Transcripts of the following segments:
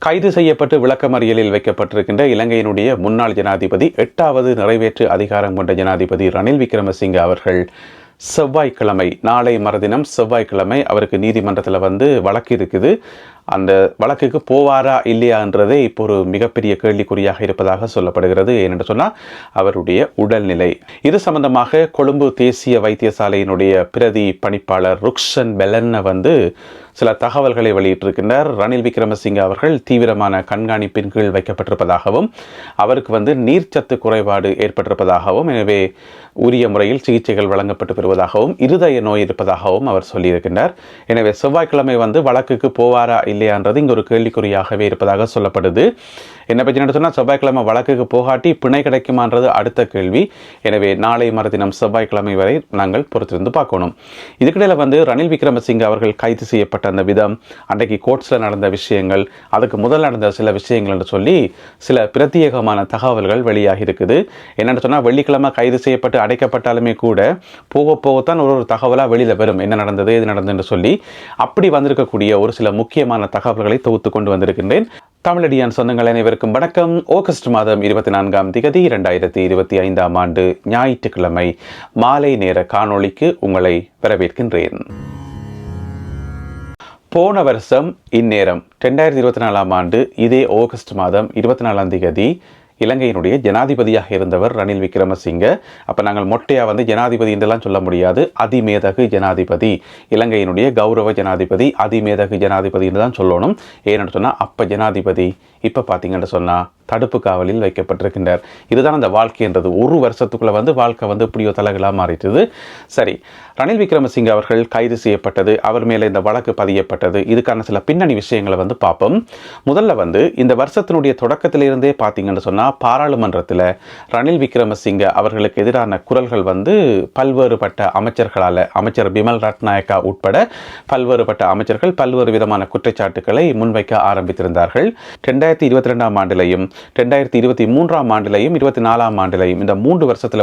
கைது செய்யப்பட்டு விளக்கமறியலில் வைக்கப்பட்டிருக்கின்ற இலங்கையினுடைய முன்னாள் ஜனாதிபதி 8வது நிறைவேற்று அதிகாரம் கொண்ட ஜனாதிபதி ரணில் விக்ரமசிங்க அவர்கள் செவ்வாய்க்கிழமை, நாளை மறுதினம் செவ்வாய்க்கிழமை அவருக்கு நீதிமன்றத்தில் வழக்கு இருக்குது. அந்த வழக்குக்கு போவாரா இல்லையான்றதே இப்போ ஒரு மிகப்பெரிய கேள்விக்குறியாக இருப்பதாக சொல்லப்படுகிறது. ஏனென்று சொன்னால் அவருடைய உடல்நிலை. இது சம்பந்தமாக கொழும்பு தேசிய வைத்தியசாலையினுடைய பிரதி பணிப்பாளர் ருக்ஷன் பெலன்ன சில தகவல்களை வெளியிட்டிருக்கின்றார். ரணில் விக்ரமசிங்க அவர்கள் தீவிரமான கண்காணிப்பின் கீழ் வைக்கப்பட்டிருப்பதாகவும் அவருக்கு நீர்ச்சத்து குறைபாடு ஏற்பட்டிருப்பதாகவும், எனவே உரிய முறையில் சிகிச்சைகள் வழங்கப்பட்டு வருவதாகவும், இருதய நோய் இருப்பதாகவும் அவர் சொல்லியிருக்கின்றார். எனவே செவ்வாய்க்கிழமை வழக்குக்கு போவாரா இல்லையான்றது இங்கு ஒரு கேள்விக்குறியாகவே இருப்பதாக சொல்லப்படுது. என்ன பற்றி சொன்னால் செவ்வாய்க்கிழமை வழக்குக்கு போகாட்டி பிணை கிடைக்குமான்றது அடுத்த கேள்வி. எனவே நாளை மறுதினம் செவ்வாய்க்கிழமை வரை நாங்கள் பொறுத்திருந்து பார்க்கணும். இதுக்கிடையில் ரணில் விக்ரமசிங்க அவர்கள் கைது செய்யப்பட்ட அந்த விதம், அன்றைக்கு கோர்ட்ஸில் நடந்த விஷயங்கள், அதுக்கு முதல் நடந்த சில விஷயங்கள் என்று சொல்லி சில பிரத்யேகமான தகவல்கள் வெளியாகி இருக்குது. என்னென்னு சொன்னால் வெள்ளிக்கிழமை கைது செய்யப்பட்டு அடைக்கப்பட்டாலுமே கூட போக போகத்தான் ஒரு தகவலாக வெளியில் வரும், என்ன நடந்தது எது நடந்ததுன்னு சொல்லி. அப்படி வந்திருக்கக்கூடிய ஒரு சில முக்கியமான தகவல்களை தொகுத்து கொண்டு வந்திருக்கின்றேன். தமிழடியான் சொந்தங்கள் அனைவருக்கும் வணக்கம். ஆகஸ்ட் மாதம் 24ஆம் தேதி 2025ஆம் ஆண்டு ஞாயிற்றுக்கிழமை மாலை நேர காணொளிக்கு உங்களை வரவேற்கின்றேன். போன வருஷம் இந்நேரம் 2024ஆம் ஆண்டு இதே ஆகஸ்ட் மாதம் 24ஆம் தேதி இலங்கையினுடைய ஜனாதிபதியாக இருந்தவர் ரணில் விக்ரமசிங்க. அப்போ நாங்கள் மொட்டையாக ஜனாதிபதி என்றெல்லாம் சொல்ல முடியாது, அதிமேதகு ஜனாதிபதி, இலங்கையினுடைய கௌரவ ஜனாதிபதி, அதிமேதகு ஜனாதிபதி என்று தான் சொல்லணும். ஏன்னு சொன்னால் அப்போ ஜனாதிபதி, இப்போ பார்த்தீங்கன்னு சொன்னால் தடுப்பு காவலில் வைக்கப்பட்டிருக்கின்றார். இதுதான் அந்த வாழ்க்கைன்றது. ஒரு வருஷத்துக்குள்ளே வாழ்க்கை இப்படியோ தலைகளாக மாறிட்டுது. சரி, ரணில் விக்ரமசிங்க அவர்கள் கைது செய்யப்பட்டது, அவர் மேலே இந்த வழக்கு பதியப்பட்டது, இதுக்கான சில பின்னணி விஷயங்களை பார்ப்போம். முதல்ல இந்த வருஷத்தினுடைய தொடக்கத்திலிருந்தே பார்த்தீங்கன்னு சொன்னால் பாராளுமன்றத்தில் ரணில் விக்ரமசிங்க அவர்களுக்கு எதிரான குரல்கள் பல்வேறுபட்ட அமைச்சர்களால், அமைச்சர் பிமல் ரட்நாயக்கா உட்பட பல்வேறுபட்ட அமைச்சர்கள் பல்வேறு விதமான குற்றச்சாட்டுக்களை முன்வைக்க ஆரம்பித்திருந்தார்கள். 2022ஆம் ஆண்டிலையும் 2023ஆம் ஆண்டிலையும் 24ஆம் ஆண்டிலையும் இந்த 3 வருஷத்தில்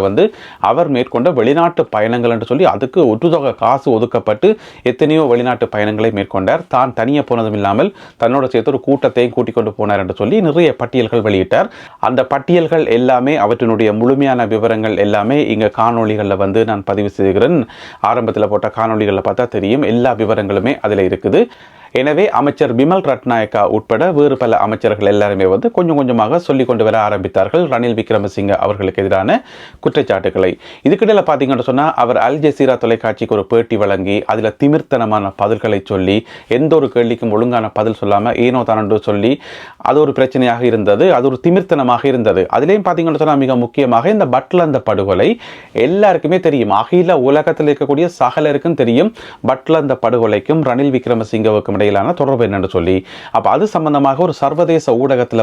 அவர் மேற்கொண்ட வெளிநாட்டு பயணங்கள் என்று சொல்லி அதுக்கு ஒட்டுதொகை காசு ஒதுக்கப்பட்டு எத்தனையோ வெளிநாட்டு பயணங்களை மேற்கொண்டார். தான் தனியே போனதும் இல்லாமல் தன்னோட சேர்த்து ஒரு கூட்டத்தையும் கூட்டிக் கொண்டு போனார் என்று சொல்லி நிறைய பட்டியல்கள் வெளியிட்டார். அந்த பட்டியல்கள் எல்லாமே, அவற்றினுடைய முழுமையான விவரங்கள் எல்லாமே இங்கே காணொளிகளில் நான் பதிவு செய்கிறேன். ஆரம்பத்தில் போட்ட காணொளிகளில் பார்த்தா தெரியும், எல்லா விவரங்களுமே அதில் இருக்குது. எனவே அமைச்சர் பிமல் ரட்நாயக்கா உட்பட வேறு பல அமைச்சர்கள் எல்லாருமே கொஞ்சம் கொஞ்சமாக சொல்லிக் கொண்டு வர ஆரம்பித்தார்கள் ரணில் விக்ரமசிங்க அவர்களுக்கு எதிரான குற்றச்சாட்டுக்களை. இதுக்கிடையில் பார்த்தீங்கன்னு சொன்னால் அவர் அல் ஜசீரா தொலைக்காட்சிக்கு ஒரு பேட்டி வழங்கி அதில் திமிர்த்தனமான பதில்களை சொல்லி, எந்த ஒரு கேள்விக்கும் ஒழுங்கான பதில் சொல்லாமல் ஏனோ தானோ சொல்லி அது ஒரு பிரச்சனையாக இருந்தது, அது ஒரு திமிர்த்தனமாக இருந்தது. அதுலேயும் பார்த்தீங்கன்னு சொன்னால் மிக முக்கியமாக இந்த பட்லந்த படுகொலை எல்லாருக்குமே தெரியும், அகில உலகத்தில் இருக்கக்கூடிய சகலருக்கும் தெரியும் பட்லந்த படுகொலைக்கும் ரணில் விக்ரமசிங்கவுக்கும் இடையிலான தொடர்பு என்னன்னு சொல்லி. அப்ப அது சம்பந்தமாக ஒரு சர்வதேச ஊடகத்தில்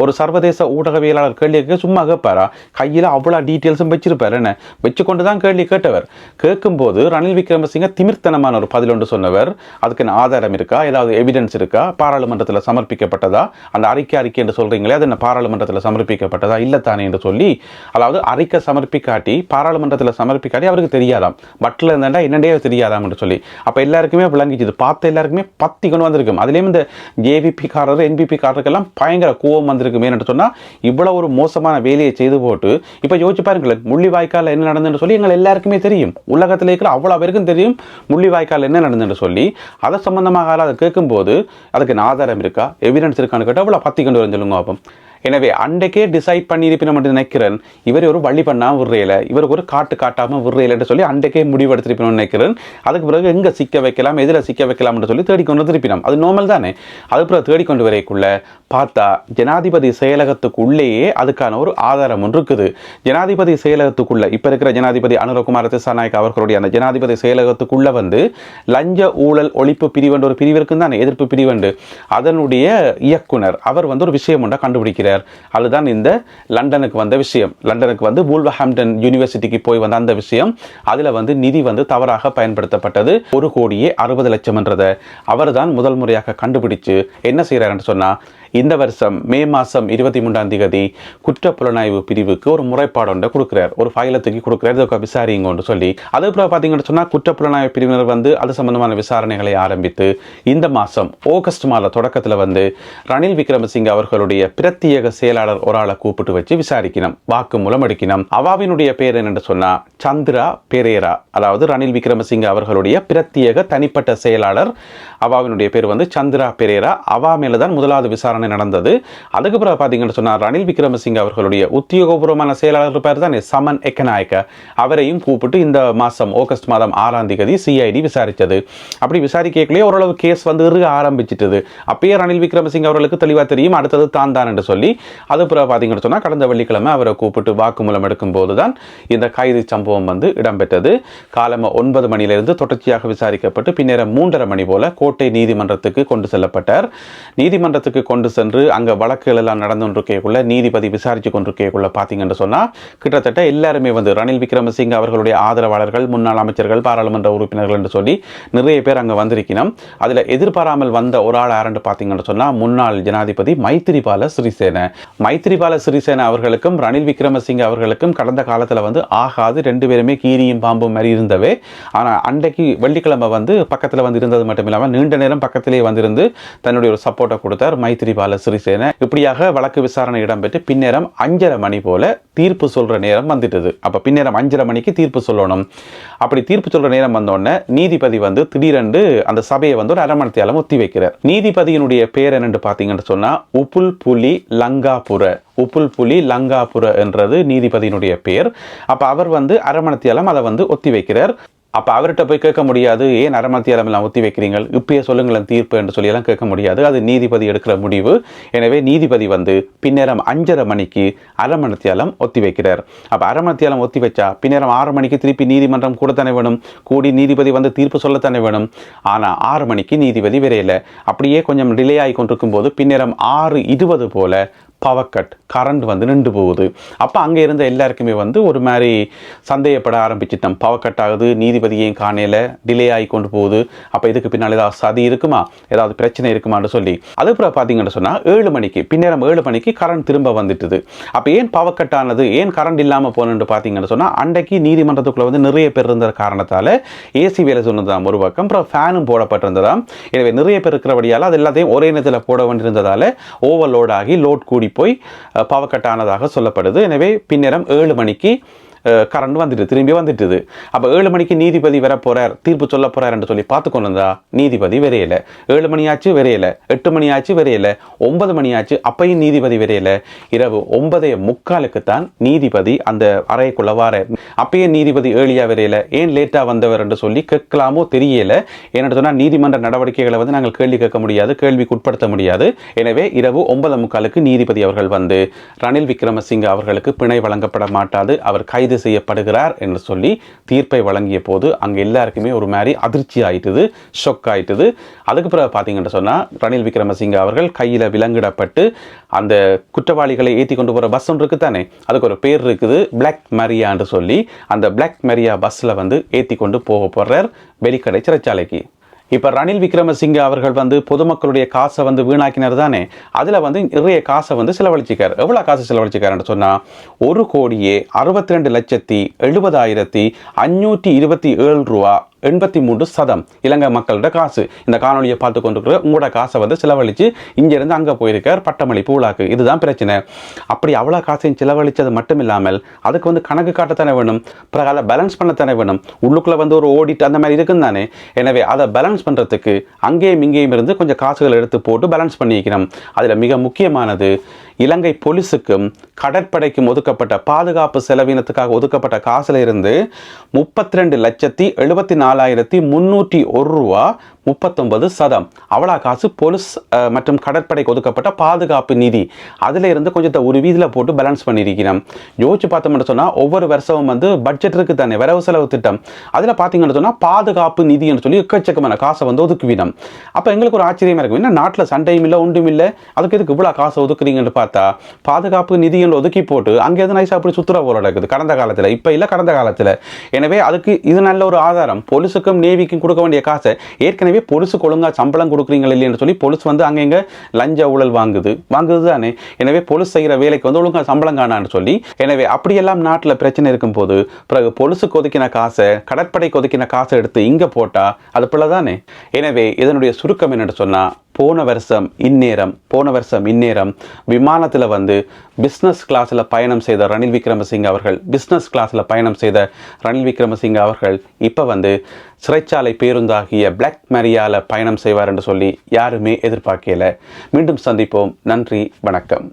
ஒரு சர்வதேச ஊடகவியலாளர் கேள்வி சும்மா கேட்பாரா, கையில் அவ்வளோ டீட்டெயில்ஸும் வச்சிருப்பார், என்ன வச்சுக்கொண்டு தான் கேள்வி கேட்டவர். கேட்கும்போது ரணில் விக்ரமசிங்க திமிர்த்தனமான ஒரு பதில் ஒன்று சொன்னவர். அதுக்கு ஆதாரம் இருக்கா, ஏதாவது எவிடன்ஸ் இருக்கா, பாராளுமன்றத்தில் சமர்ப்பிக்கப்பட்டதா, அந்த அறிக்கை என்று சொல்றீங்களே அது என்ன பாராளுமன்றத்தில் சமர்ப்பிக்கப்பட்டதா இல்லத்தானே என்று சொல்லி, அதாவது அறிக்கை சமர்ப்பிக்காட்டி பாராளுமன்றத்தில் சமர்ப்பிக்காட்டி அவருக்கு தெரியாதாம், பட்ல இருந்தாண்டா என்னண்டே தெரியாதாம் என்று சொல்லி. அப்ப எல்லாருக்குமே விளங்கிச்சு, பார்த்த எல்லாருக்குமே பத்தி கொண்டு வந்திருக்கும். அதுலேயும் இந்த ஜேவிபி காரர் என்பிபி காரருக்கெல்லாம் பயங்கர கோபம் வந்திருக்குமே என்று சொன்னால் இவ்வளவு ஒரு மோசமான வேலையை செய்து போட்டு இப்போ யோசிச்சு பாருங்களேன், முள்ளிவாய்க்கால் என்ன நடந்ததுன்னு சொல்லி எங்கள் எல்லாருக்குமே தெரியும், உலகத்தில் இருக்கிற அவ்வளோ பேருக்கும் தெரியும் முள்ளிவாய்க்கால் என்ன நடந்ததுன்னு சொல்லி. அதை சம்பந்தமாக அதை கேட்கும்போது அதுக்கு ஆதாரம் இருக்கா, எவிடன்ஸ் இருக்கான்னு கேட்டால் அவ்வளோ பத்தி கொண்டு வந்து சொல்லுங்க பார்ப்போம். எனவே அன்றைக்கே டிசைட் பண்ணியிருப்பினோம் என்று நினைக்கிறேன், இவர் ஒரு வழி பண்ணாமல் விடுறையில, இவருக்கு ஒரு காட்டாமல் விடுறையில சொல்லி அன்றைக்கே முடிவெடுத்திருப்பினோம் நினைக்கிறேன். அதுக்கு பிறகு எங்கே சிக்க வைக்கலாம், எதில் சிக்க வைக்கலாம் என்று சொல்லி தேடிக்கொண்டு வந்திருப்பினோம். அது நார்மல் தானே. அது பிறகு தேடிக்கொண்டு வரைக்குள்ள பார்த்தா ஜனாதிபதி செயலகத்துக்குள்ளேயே அதுக்கான ஒரு ஆதாரம் ஒன்று இருக்குது. ஜனாதிபதி செயலகத்துக்குள்ள இப்போ இருக்கிற ஜனாதிபதி அனுரகுமார திசாநாயக் அவர்களுடைய அந்த ஜனாதிபதி செயலகத்துக்குள்ள லஞ்ச ஊழல் ஒழிப்பு பிரிவென்று ஒரு பிரிவு இருக்குன்னு தானே, எதிர்ப்பு பிரிவென்று, அதனுடைய இயக்குனர் அவர் ஒரு விஷயம் ஒன்றை கண்டுபிடிக்கிறார். அதுதான் இந்த லண்டனுக்கு வந்த விஷயம். லண்டனுக்கு வூல்வர்ஹாம்ப்டன் யூனிவர்சிட்டிக்கு போய் வந்த அந்த விஷயம். அதில் நிதி தவறாக பயன்படுத்தப்பட்டது. 1,60,00,000 என்றதை அவர் தான் முதல் முறையாக கண்டுபிடிச்சு என்ன செய்கிறார் சொன்னா, இந்த வருஷம் மே மாதம் 23ஆம் தேதி குற்றப்புலனாய்வு பிரிவுக்கு ஒரு முறைப்பாடு ஒன்றை கொடுக்குறார், ஒரு ஃபைலத்துக்கு கொடுக்குறாரு, இதை விசாரிங்கன்னு சொல்லி. அதுக்கப்புறம் பார்த்தீங்கன்னு சொன்னால் குற்றப்புலனாய்வு பிரிவினர் வந்து அது சம்பந்தமான விசாரணைகளை ஆரம்பித்து இந்த மாதம் ஆகஸ்ட் மாத தொடக்கத்தில் வந்து ரணில் விக்ரமசிங்க அவர்களுடைய பிரத்யேக செயலாளர் ஒரு ஆளை கூப்பிட்டு வச்சு விசாரிக்கணும், வாக்குமூலம் எடுக்கணும். அவாவினுடைய பேர் என்னென்று சொன்னா சந்திரா பெரேரா, அதாவது ரணில் விக்ரமசிங்க அவர்களுடைய பிரத்யேக தனிப்பட்ட செயலாளர். அவாவினுடைய பேர் வந்து சந்திரா பெரேரா. அவா மேலதான் முதலாவது விசாரணை நடந்தது. அதுக்கு பிறகு பார்த்தீங்கன்னு சொன்னா ரணில் விக்ரமசிங்க அவர்களுடைய உத்தியோகபூர்வமான செயலாளர் பேர் தான் சமன் எக்கநாயக்க, அவரையும் கூப்பிட்டு இந்த மாதம் ஆகஸ்ட் மாதம் 6ஆம் தேதி சிஐடி விசாரித்தது. அப்படி விசாரிக்கலையே ஓரளவு கேஸ் வந்து ஆரம்பிச்சிட்டது. அப்பயே ரணில் விக்ரமசிங்க அவர்களுக்கு தெளிவாக தெரியும் அடுத்தது தான் தான் என்று சொல்லி. அது பிறகு பார்த்தீங்கன்னு சொன்னால் கடந்த வெள்ளிக்கிழமை அவரை கூப்பிட்டு வாக்குமூலம் எடுக்கும் போது தான் இந்த கைது சம்பவம் வந்து இடம்பெற்றது. காலம் 9 மணியிலிருந்து தொடர்ச்சியாக விசாரிக்கப்பட்டு பின்னர் 3:30 மணி போல கோட்டை நீதிமன்றத்துக்கு கொண்டு செல்லப்பட்டார். நீதிமன்றத்துக்கு கொண்டு சென்று அங்கே வழக்குகள் எல்லாம் நடந்து கொண்டிருக்கக்குள்ள நீதிபதி விசாரித்து கொண்டிருக்கக்குள்ள பார்த்தீங்கன்னு சொன்னால் கிட்டத்தட்ட எல்லாருமே வந்து ரணில் விக்ரமசிங்க அவர்களுடைய ஆதரவாளர்கள், முன்னாள் அமைச்சர்கள், பாராளுமன்ற உறுப்பினர்கள் என்று சொல்லி நிறைய பேர் அங்கே வந்திருக்கணும். அதில் எதிர்பாராமல் வந்த ஒரு ஆள் யாருன்னு பார்த்தீங்கன்னு சொன்னால் முன்னாள் ஜனாதிபதி மைத்திரிபால சிறிசேன. மைத்திரிபால சிறிசேன அவர்களுக்கும் ரணில் விக்ரமசிங்க அவர்களுக்கும் கடந்த காலத்தில் வந்து ஆகாது, 2 பேருமே கீரியும் பாம்பும் மாதிரி இருந்தவே. ஆனால் அன்றைக்கு வெள்ளிக்கிழமை வந்து பக்கத்தில் வந்து இருந்தது மட்டும் இல்லாமல் நீண்ட நேரம் பக்கத்திலே வந்திருந்து தன்னுடைய ஒரு சப்போர்ட்டை கொடுத்தார் மைத்திரிபால சிறிசேன. இப்படியாக வழக்கு விசாரணை இடம்பெற்று பின்னேரம் 5:30 மணி போல தீர்ப்பு சொல்ற நேரம் வந்துட்டது. அப்ப பின்னேரம் 5:30 மணிக்கு தீர்ப்பு சொல்லணும். அப்படி தீர்ப்பு சொல்ற நேரம் வந்தோடனே நீதிபதி வந்து திடீரென்று அந்த சபையை வந்து ஒரு 1/2 மணி நேரம் ஒத்தி வைக்கிறார். நீதிபதியினுடைய பேர் என்னன்னு பார்த்தீங்கன்னு சொன்னா உப்புல் புலி லங்காபுர. உப்புல் புலி லங்காபுர என்றது நீதிபதியினுடைய பேர். அப்ப அவர் வந்து 1/2 மணி நேரம் அதை வந்து ஒத்தி வைக்கிறார். அப்போ அவர்கிட்ட போய் கேட்க முடியாது, ஏன் 1/2 மணி நேரம் எல்லாம் ஒத்தி வைக்கிறீங்க, இப்பயே சொல்லுங்களேன் தீர்ப்பு என்று சொல்லியெல்லாம் கேட்க முடியாது. அது நீதிபதி எடுக்கிற முடிவு. எனவே நீதிபதி வந்து பின்னேரம் 5:30 மணிக்கு 1/2 மணி நேரம் ஒத்தி வைக்கிறார். அப்போ 1/2 மணி நேரம் ஒத்தி வச்சா பின்னேரம் 6 மணிக்கு திருப்பி நீதிமன்றம் கூடத்தானே வேணும், கூடி நீதிபதி வந்து தீர்ப்பு சொல்லத்தானே வேணும். ஆனால் 6 மணிக்கு நீதிபதி விரையில. அப்படியே கொஞ்சம் டிலே ஆகி கொண்டிருக்கும் போது பின்னேரம் 6:20 போல பவர் கட், கரண்ட் வந்து நின்று போகுது. அப்போ அங்கே இருந்த எல்லாருக்குமே வந்து ஒரு மாதிரி சந்தேகப்பட ஆரம்பிச்சிட்டோம். பவர் கட் ஆகுது, நீதிபதியையும் காணையில் டிலே ஆகி கொண்டு போகுது. அப்போ இதுக்கு பின்னால் ஏதாவது சதி இருக்குமா, ஏதாவது பிரச்சனை இருக்குமான்னு சொல்லி. அதுக்கப்புறம் பார்த்தீங்கன்னு சொன்னால் 7 மணிக்கு பின்னேரம் 7 மணிக்கு கரண்ட் திரும்ப வந்துட்டுது. அப்போ ஏன் பவர் கட் ஆனது, ஏன் கரண்ட் இல்லாமல் போகணுன்னு பார்த்தீங்கன்னு சொன்னால் அன்றைக்கு நீதிமன்றத்துக்குள்ளே வந்து நிறைய பேர் இருந்த காரணத்தால் ஏசி வேலை சொன்னதாம் ஒரு பக்கம், அப்புறம் ஃபேனும் போடப்பட்டிருந்ததாம். எனவே நிறைய பேர் இருக்கிறபடியால் அது எல்லாத்தையும் ஒரே நேரத்தில் போட வேண்டியிருந்ததால் ஓவர்லோட் ஆகி லோட் கூடி போய் பவர் கட் ஆனதாக சொல்லப்படுது. எனவே பின்னேரம் 7 மணிக்கு கரண்ட் வந்துட்டு திரும்பி வந்துட்டுது. அப்போ 7 மணிக்கு நீதிபதி வர போறார், தீர்ப்பு சொல்ல போறார் என்று சொல்லி பார்த்து கொண்டு வந்தா நீதிபதி வரையல. 7 மணி ஆச்சு வரையல, 8 மணி ஆச்சு வரையல, 9 மணி ஆச்சு, அப்பையும் நீதிபதி வரையல. இரவு 9:45 தான் நீதிபதி அந்த அறைக்குள்ள வார. அப்பயே நீதிபதி ஏழியா வரையல, ஏன் லேட்டா வந்தவர் என்று சொல்லி கேட்கலாமோ தெரியல. ஏன்னு சொன்னால் நீதிமன்ற நடவடிக்கைகளை வந்து நாங்கள் கேள்வி கேட்க முடியாது, கேள்விக்கு உட்படுத்த முடியாது. எனவே இரவு 9:45 நீதிபதி அவர்கள் வந்து ரணில் விக்ரமசிங்க அவர்களுக்கு பிணை வழங்கப்பட மாட்டாது, அவர் கைது செய்யப்படுகிறார் என்று சொல்லி தீர்ப்பை வழங்கிய போது அங்க எல்லாருக்குமே ஒரு மாதிரி அதிர்ச்சி ஆயிட்டுது, ஷொக் ஆயிட்டுது. அதுக்கு பிறகு பார்த்தீங்கன்னு சொன்னா ரணில் விக்ரமசிங்க அவர்கள் கையில விலங்கிடப்பட்டு அந்த குற்றவாளிகளை ஏற்றி கொண்டு போற பஸ் ஒன்று இருக்கு தானே, அதுக்கு ஒரு பேர் இருக்குது, பிளாக் மரியா என்று சொல்லி. அந்த பிளாக் மரியா பஸ்ல வந்து ஏற்றி கொண்டு போக போறார் வெளிக்கடை சிறைச்சாலைக்கு. இப்போ ரணில் விக்ரமசிங்க அவர்கள் வந்து பொதுமக்களுடைய காசை வந்து வீணாக்கினார் தானே, அதில் வந்து நிறைய காசை வந்து செலவழிச்சிக்கார். எவ்வளோ காசு செலவழிச்சிக்காருன்னு சொன்னால் 1,62,70,527 ரூபா 83% இலங்கை மக்களோட காசு. இந்த காணொலியை பார்த்து கொண்டிருக்கிற உங்களோட காசை வந்து செலவழித்து இங்கிருந்து அங்கே போயிருக்கார் பட்டமளிப்பு விழாக்கு. இதுதான் பிரச்சனை. அப்படி அவ்வளோ காசையும் செலவழித்தது மட்டும் இல்லாமல் அதுக்கு வந்து கணக்கு காட்டத்தானே வேணும், பிறகு அதை பேலன்ஸ் பண்ணத்தானே வேணும். உள்ளுக்குள்ளே வந்து ஒரு ஓடிட் அந்த மாதிரி இருக்குன்னு தானே. எனவே அதை பேலன்ஸ் பண்ணுறதுக்கு அங்கேயும் இங்கேயும் இருந்து கொஞ்சம் காசுகள் எடுத்து போட்டு பேலன்ஸ் பண்ணிக்கணும். அதில் மிக முக்கியமானது இலங்கை போலீஸுக்கும் கடற்படைக்கும் ஒதுக்கப்பட்ட பாதுகாப்பு செலவினத்துக்காக ஒதுக்கப்பட்ட காசுல இருந்து 32,74,301 ரூபா 39%. அவ்வளோ காசு போலீஸ் மற்றும் கடற்படைக்கு ஒதுக்கப்பட்ட பாதுகாப்பு நிதி, அதில் இருந்து கொஞ்சத்தை ஒரு வீதியில் போட்டு பேலன்ஸ் பண்ணியிருக்கிறோம். யோசிச்சு பார்த்தோம்னு சொன்னால் ஒவ்வொரு வருஷமும் வந்து பட்ஜெட் இருக்கு தானே, வரவு செலவு திட்டம், அதில் பார்த்தீங்கன்னு சொன்னால் பாதுகாப்பு நிதின்னு சொல்லி எக்கச்சக்கமான காசை வந்து ஒதுக்குவினோம். அப்போ எங்களுக்கு ஒரு ஆச்சரியமாக இருக்கும், என்ன நாட்டில் சண்டையும் இல்லை ஒன்றும் இல்லை, அதுக்கு எதுக்கு இவ்வளோ காசை ஒதுக்குறீங்கன்னு பார்த்தா பார்த்தா பாதுகாப்பு நிதியில் ஒதுக்கி போட்டு அங்கே எது நைஸாக அப்படி சுற்றுலா போல நடக்குது கடந்த காலத்தில். இப்போ இல்லை, கடந்த காலத்தில். எனவே அதுக்கு இது நல்ல ஒரு ஆதாரம். போலீஸுக்கும் நேவிக்கும் கொடுக்க வேண்டிய காசை ஏற்கனவே பொலிஸுக்கு ஒழுங்காக சம்பளம் கொடுக்குறீங்களா இல்லைன்னு சொல்லி போலீஸ் வந்து அங்கே இங்கே லஞ்ச ஊழல் வாங்குது தானே. எனவே போலீஸ் செய்கிற வேலைக்கு வந்து ஒழுங்காக சம்பளம் காணான்னு சொல்லி, எனவே அப்படியெல்லாம் நாட்டில் பிரச்சனை இருக்கும்போது பிறகு பொலிஸுக்கு ஒதுக்கின காசை கடற்படைக்கு ஒதுக்கின காசை எடுத்து இங்கே போட்டால் அது பிள்ளை தானே. எனவே இதனுடைய சுருக்கம் என்னென்னு சொன்னால், போன வருஷம் இந்நேரம் விமானத்தில் வந்து பிஸ்னஸ் கிளாஸில் பயணம் செய்த ரணில் விக்ரமசிங்க அவர்கள் இப்போ வந்து சிறைச்சாலை பேருந்தாகிய பிளாக் மரியால பயணம் செய்வார் என்று சொல்லி யாருமே எதிர்பார்க்கல. மீண்டும் சந்திப்போம். நன்றி, வணக்கம்.